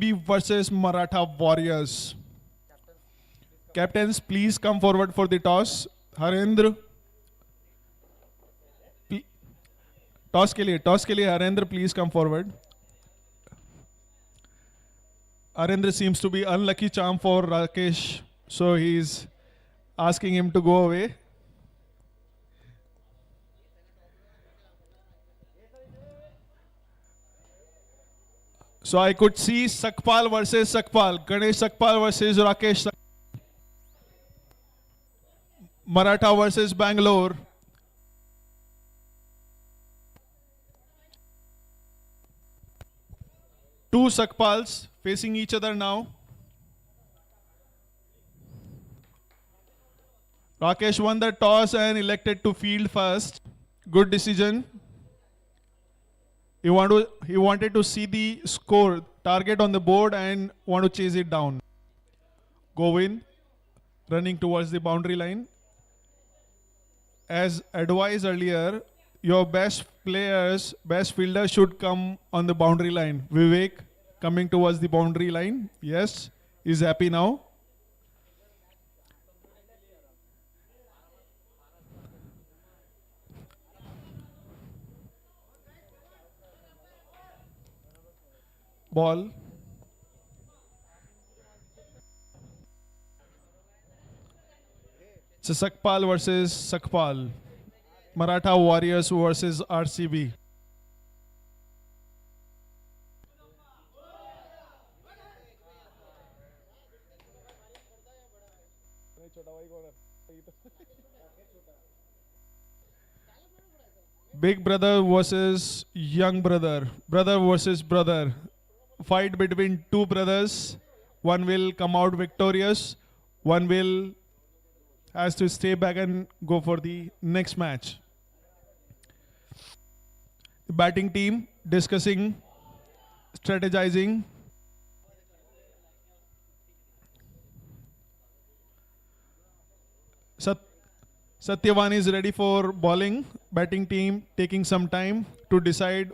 RCB versus Maratha Warriors. Captains, please come forward for the toss. Harendra. Toss के लिए Harendra please come forward. Harendra seems to be unlucky charm for Rakesh, so he's asking him to go away. So I could see Sakpal versus Sakpal, Ganesh Sakpal versus Rakesh Maratha versus Bangalore. Two Sakpals facing each other now. Rakesh won the toss and elected to field first. Good decision. He wanted to see the score, target on the board and want to chase it down. Govind running towards the boundary line. As advised earlier, your best players, best fielders should come on the boundary line. Vivek coming towards the boundary line. Yes, he's happy now. Ball. It's a Sakpal versus Sakpal. Maratha Warriors versus RCB. Big brother versus young brother. Brother versus brother. Fight between two brothers. One will come out victorious. One will has to stay back and go for the next match. The batting team discussing, strategizing. Satyavan is ready for bowling. Batting team taking some time to decide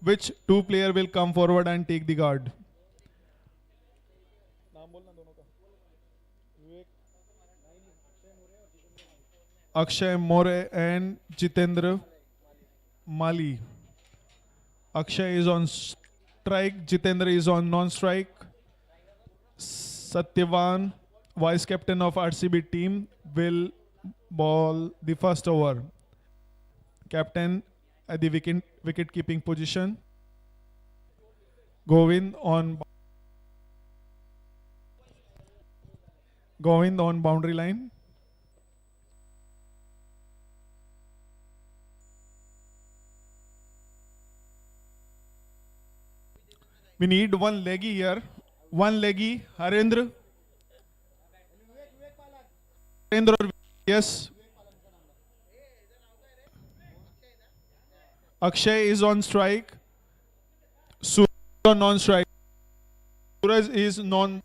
which two player will come forward and take the guard. Akshay More and Jitendra Mali. Akshay is on strike, Jitendra is on non-strike. Satyavan, vice captain of RCB team, will bowl the first over. Captain at the wicket keeping position. Govind on boundary line. We need one leggy here. One leggy. Harendra. Harendra, yes. Akshay is on strike. Suraj on non-strike. Suraj is non.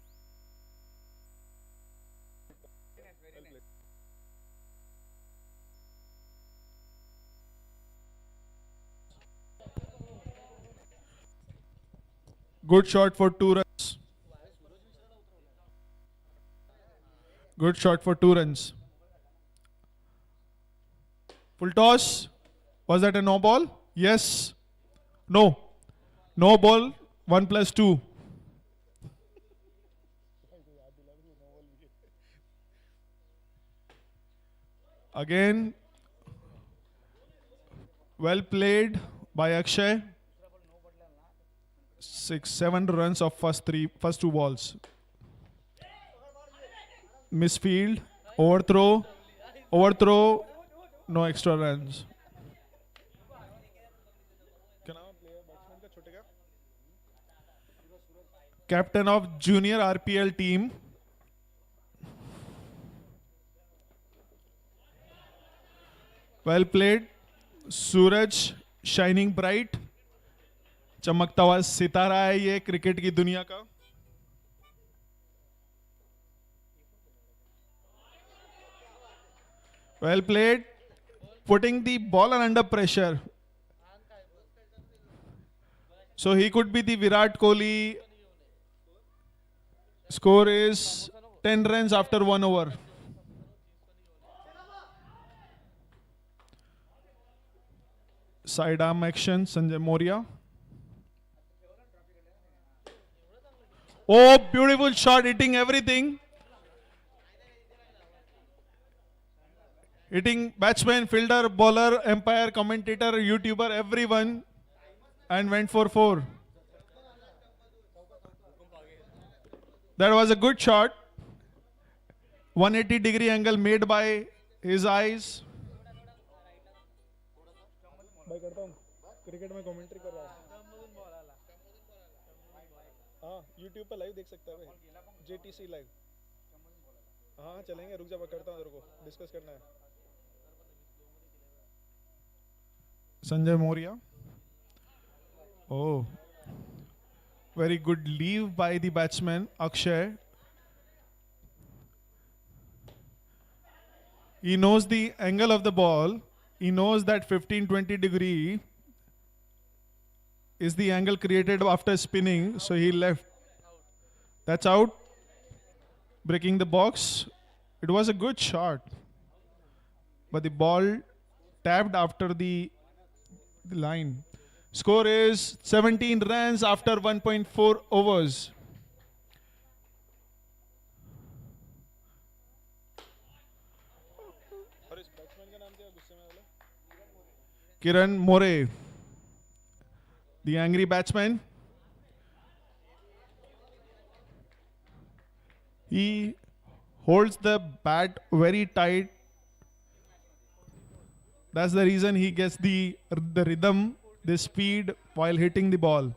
Good shot for 2 runs. Good shot for 2 runs. Full toss. Was that a no ball? Yes. No. No ball. 1+2. Again. Well played by Akshay. 6-7 runs of first 2 balls. Misfield, overthrow, no extra runs. Captain of junior RPL team. Well played. Suraj shining bright. चमकता हुआ सितारा है ये cricket की दुनिया का. Well played. Putting the ball under pressure. So he could be the Virat Kohli. Score is 10 runs after 1 over. Sidearm action, Sanjay Moria. Oh, beautiful shot, hitting everything. Hitting batsman, fielder, bowler, umpire, commentator, YouTuber, everyone. And went for 4. That was a good shot. 180-degree angle made by his eyes. Cricket में commentary कर रहा हूँ। हाँ, YouTube पे live देख सकता है भाई। JTC live. हाँ चलेंगे, रुक जा, करता हूँ तेरे को, डिस्कस करना है। Sanjay Moriya. Oh, very good leave by the batsman Akshay. He knows the angle of the ball. He knows that 15-20 degree is the angle created after spinning, so he left. That's out. Breaking the box. It was a good shot, but the ball tapped after the line. Score is 17 runs after 1.4 overs. Kiran More, the angry batsman. He holds the bat very tight. That's the reason he gets the rhythm, the speed while hitting the ball.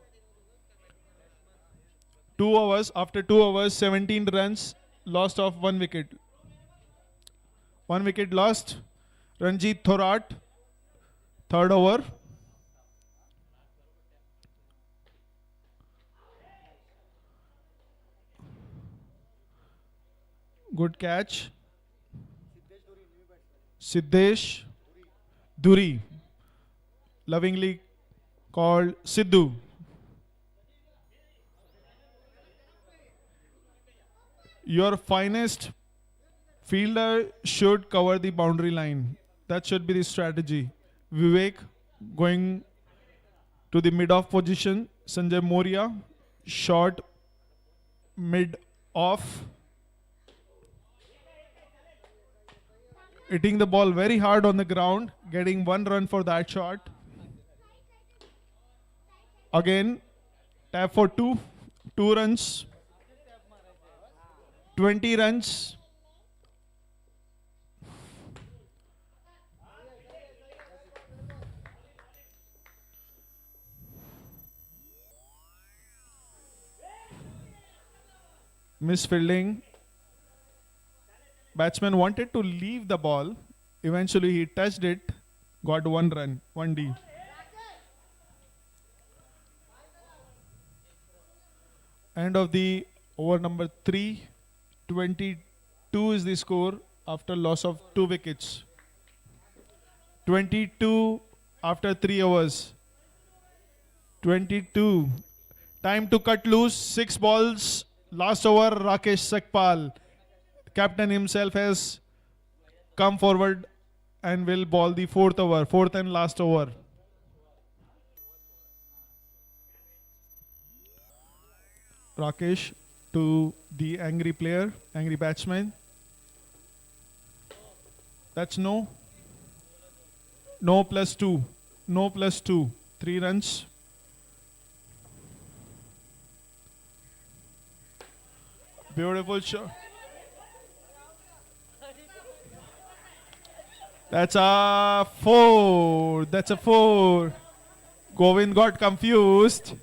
2 overs, after 2 overs, 17 runs, lost of 1 wicket. 1 wicket lost. Ranjit Thorat, 3rd over. Good catch. Siddesh Dhuri, lovingly called Sidhu. Your finest fielder should cover the boundary line. That should be the strategy. Vivek going to the mid-off position. Sanjay Moria, short mid-off. Hitting the ball very hard on the ground, getting 1 run for that shot. Again, tap for 2 runs. 20 runs. Misfielding. Batsman wanted to leave the ball. Eventually he touched it, got 1 run, 1D. End of the over number 3. 22 is the score after loss of 2 wickets. 22 after 3 overs. 22. Time to cut loose. 6 balls. Last over, Rakesh Sakpal. Captain himself has come forward and will ball the 4th over, 4th and last over. Rakesh to the angry player, angry batsman. That's no. No plus 2. No plus 2. 3 runs. Beautiful shot. That's a 4. That's a 4. Govind got confused.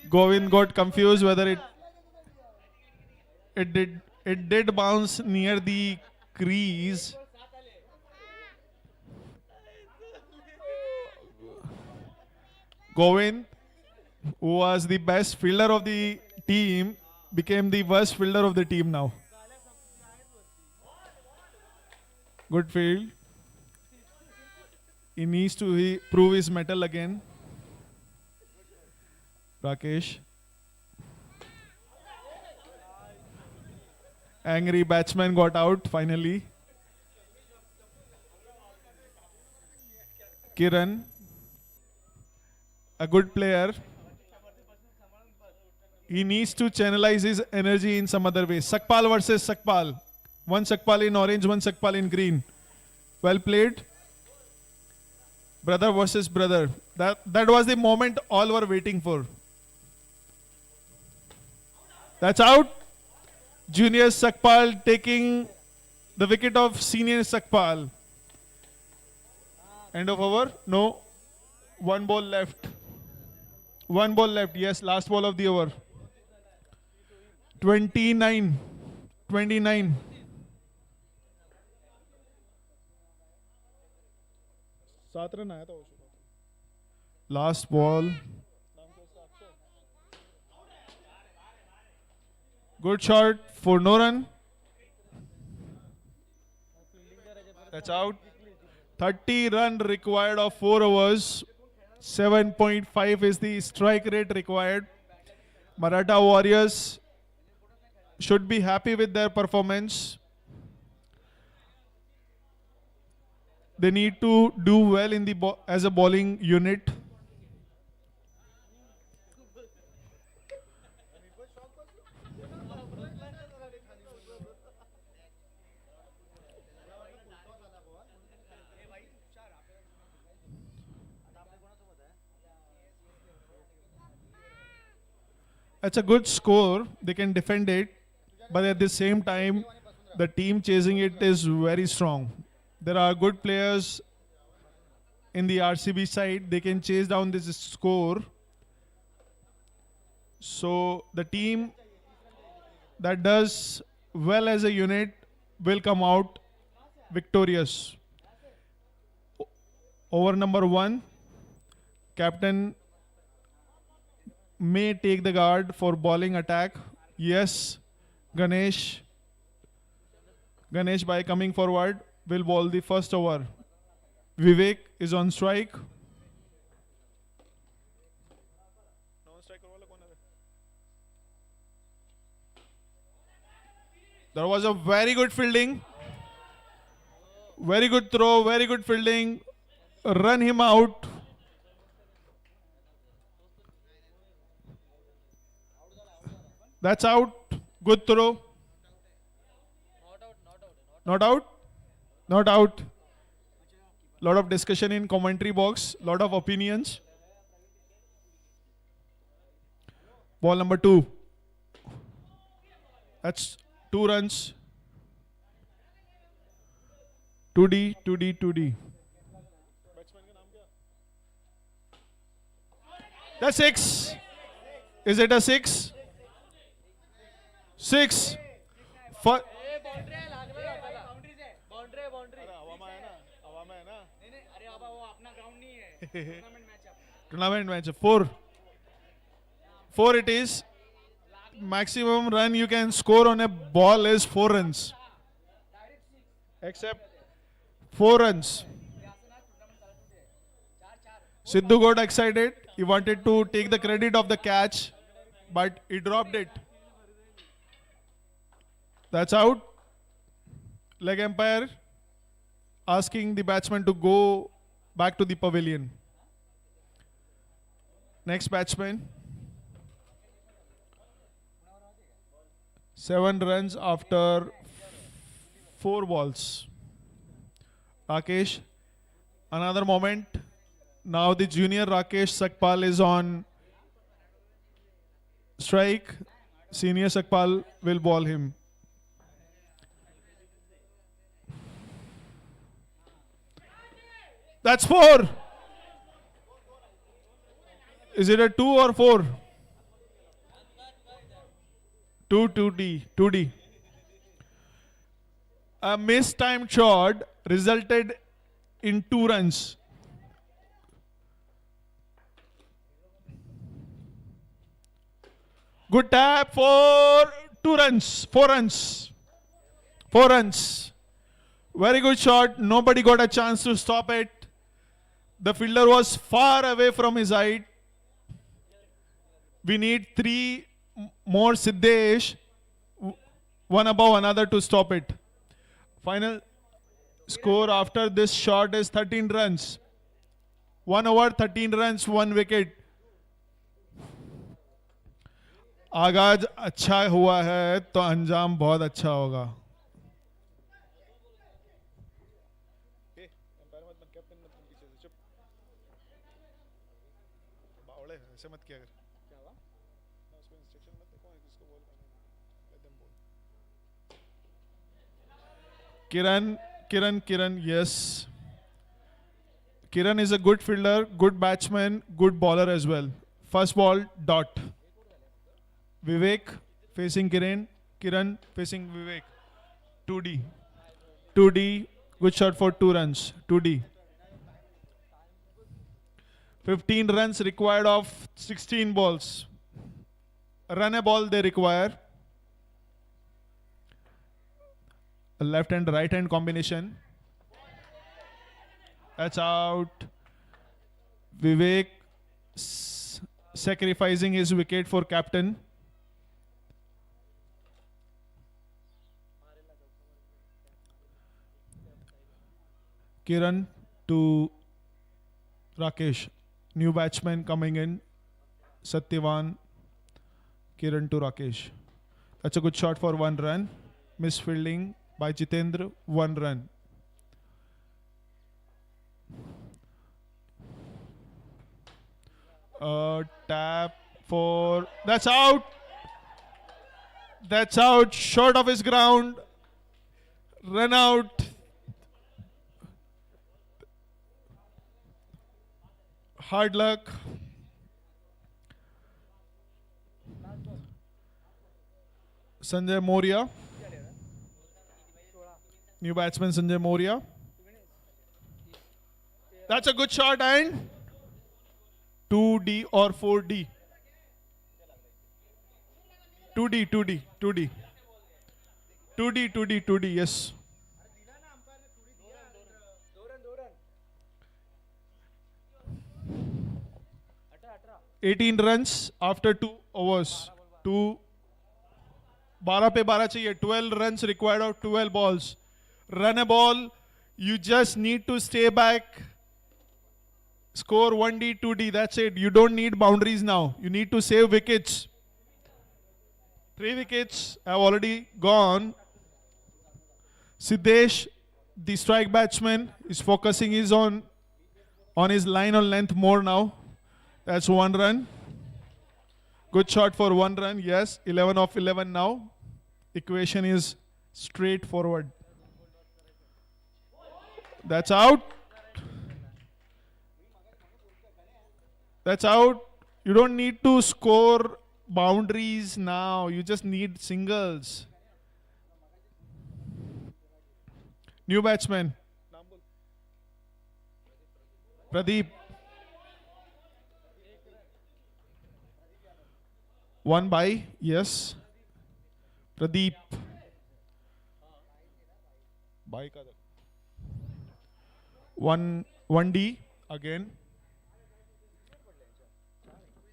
Govind got confused whether it did bounce near the crease. Govind, who was the best fielder of the team, became the worst fielder of the team now. Good field. He needs to prove his mettle again. Rakesh. Angry batsman got out finally. Kiran, a good player. He needs to channelize his energy in some other way. Sakpal versus Sakpal. One Sakpal in orange, one Sakpal in green. Well played. Brother versus brother. That was the moment all were waiting for. That's out. Junior Sakpal taking the wicket of senior Sakpal. End of over? No. One ball left. One ball left. Yes, last ball of the over. 29. 29. Last ball. Good shot for no run. That's out. 30 run required of 4 overs. 7.5 is the strike rate required. Maratha Warriors should be happy with their performance. They need to do well in the as a bowling unit. It's a good score. They can defend it, but at the same time, the team chasing it is very strong. There are good players in the RCB side. They can chase down this score. So the team that does well as a unit will come out victorious. Over number 1, captain may take the guard for bowling attack. Yes, Ganesh by coming forward will bowl the first over. Vivek is on strike. There was a very good fielding. Very good throw, very good fielding. Run him out. That's out. Good throw. Not out? Not out. Lot of discussion in commentary box. Lot of opinions. Ball number 2. That's 2 runs. 2D, 2D, 2D. That's 6. Is it a 6? 6. For tournament match. 4. 4 it is. Maximum run you can score on a ball is 4 runs. Except 4 runs. Sidhu got excited. He wanted to take the credit of the catch, but he dropped it. That's out. Leg umpire asking the batsman to go back to the pavilion. Next batsman. 7 runs after 4 balls. Rakesh, another moment. Now the junior Rakesh Sakpal is on strike. Senior Sakpal will bowl him. That's 4. Is it a 2 or 4? 2D. A mistimed shot resulted in 2 runs. Good tap for 2 runs. 4 runs. 4 runs. Very good shot. Nobody got a chance to stop it. The fielder was far away from his height. We need three more Siddesh, one above another to stop it. Final score after this shot is 13 runs. 1 over, 13 runs, 1 wicket. आगाज अच्छा हुआ है तो अंजाम बहुत अच्छा होगा. ऐसे मत किया कर. Kiran, yes. Kiran is a good fielder, good batsman, good bowler as well. First ball, dot. Vivek facing Kiran facing Vivek. 2D. 2D, good shot for 2 runs. 2D. 15 runs required of 16 balls. Run a ball they require. A left and right hand combination. That's out. Vivek sacrificing his wicket for captain. Kiran to Rakesh. New batsman coming in. Satyavan. Kiran to Rakesh. That's a good shot for 1 run. Misfielding by Jitendra, 1 run. Tap for... That's out! That's out. Short of his ground. Run out. Hard luck. Sanjay Moria. New batsman Sanjay Moria. That's a good shot and 2D or 4D. 2D, 2D, 2D. 2D, 2D, 2D, yes. $18 runs after 2 overs. 12 पे 12 चाहिए. 12 runs required of 12 balls. Run a ball. You just need to stay back. Score 1D, 2D. That's it. You don't need boundaries now. You need to save wickets. 3 wickets have already gone. Siddesh, the strike batsman, is focusing on his line on length more now. That's 1 run. Good shot for 1 run. Yes, 11 of 11 now. Equation is straightforward. That's out. That's out. You don't need to score boundaries now. You just need singles. New batsman. Pradeep. 1 by, yes. Pradeep. By 1D again.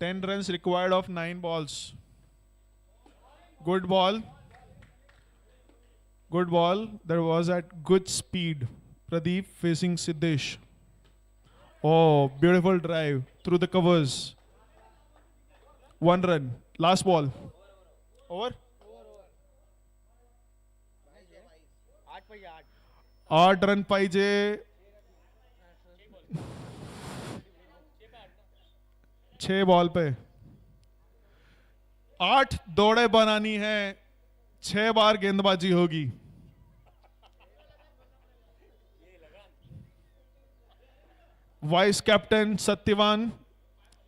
10 runs required of 9 balls. Good ball. Good ball. That was at good speed. Pradeep facing Siddesh. Oh, beautiful drive through the covers. 1 run. Last ball. Over? 8 run पाहिजे. 6 ball पे 8 दौड़े बनानी है. 6 बार गेंदबाजी होगी. Vice captain Satyavan.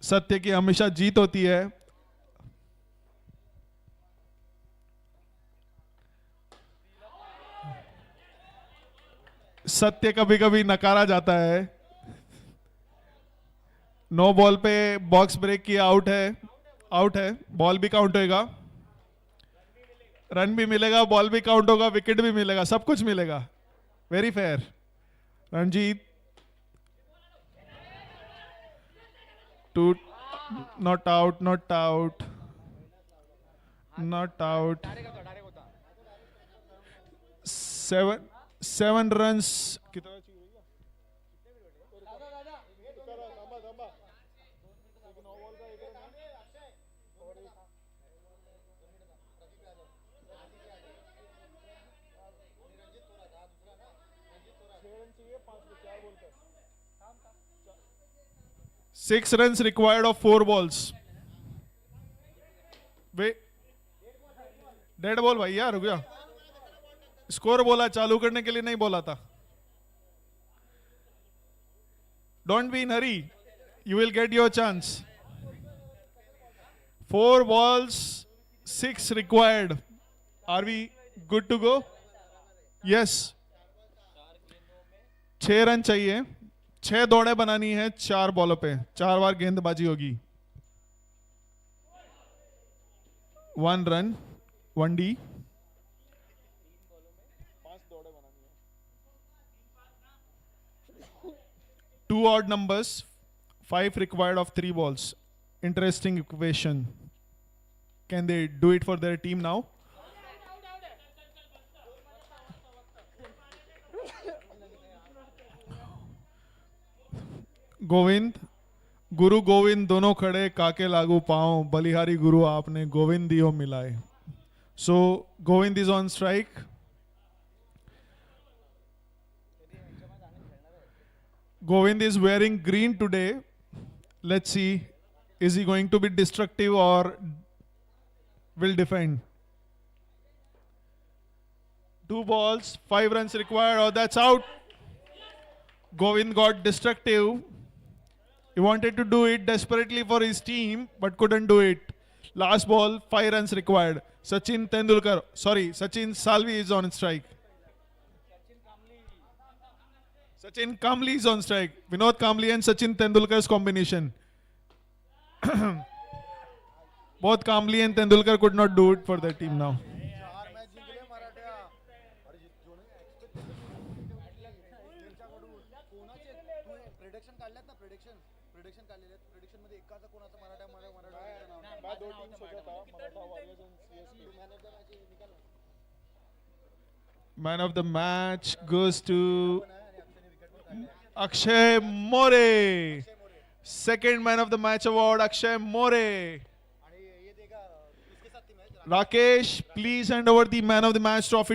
सत्य की हमेशा जीत होती है. सत्य कभी कभी नकारा जाता है. 9 बॉल पे बॉक्स ब्रेक किया. आउट है. बॉल भी काउंट होगा. रन भी मिलेगा. बॉल भी काउंट होगा. विकेट भी मिलेगा. सब कुछ मिलेगा. Very fair. Ranjit two Not out, not out. Not out. Seven runs. Six runs required of four balls. Wait. Dead ball भैया रुक जा. स्कोर बोला, चालू करने के लिए नहीं बोला था. Don't be in hurry. You will get your chance. 4 balls, 6 required. Are we good to go? Yes. 6 run चाहिए. 6 दौड़े बनानी है 4 बॉलों पे. 4 बार गेंदबाजी होगी. 1 run, 1D. 2 odd numbers, 5 required of 3 balls. Interesting equation. Can they do it for their team now? Govind, गुरु गोविंद दोनों खड़े, काके लागू पांव, बलिहारी गुरु आपने गोविंद दियो मिलाए. So Govind is on strike. Govind is wearing green today. Let's see, is he going to be destructive or will defend? 2 balls, 5 runs required. Oh, that's out. Govind got destructive. He wanted to do it desperately for his team, but couldn't do it. Last ball, 5 runs required. Sachin Salvi is on strike. Sachin Kamli is on strike. Vinod Kamli and Sachin Tendulkar's combination. Both Kamli and Tendulkar could not do it for their team now. Man of the match goes to Akshay More. Second man of the match award, Akshay More. Rakesh, please hand over the man of the match trophy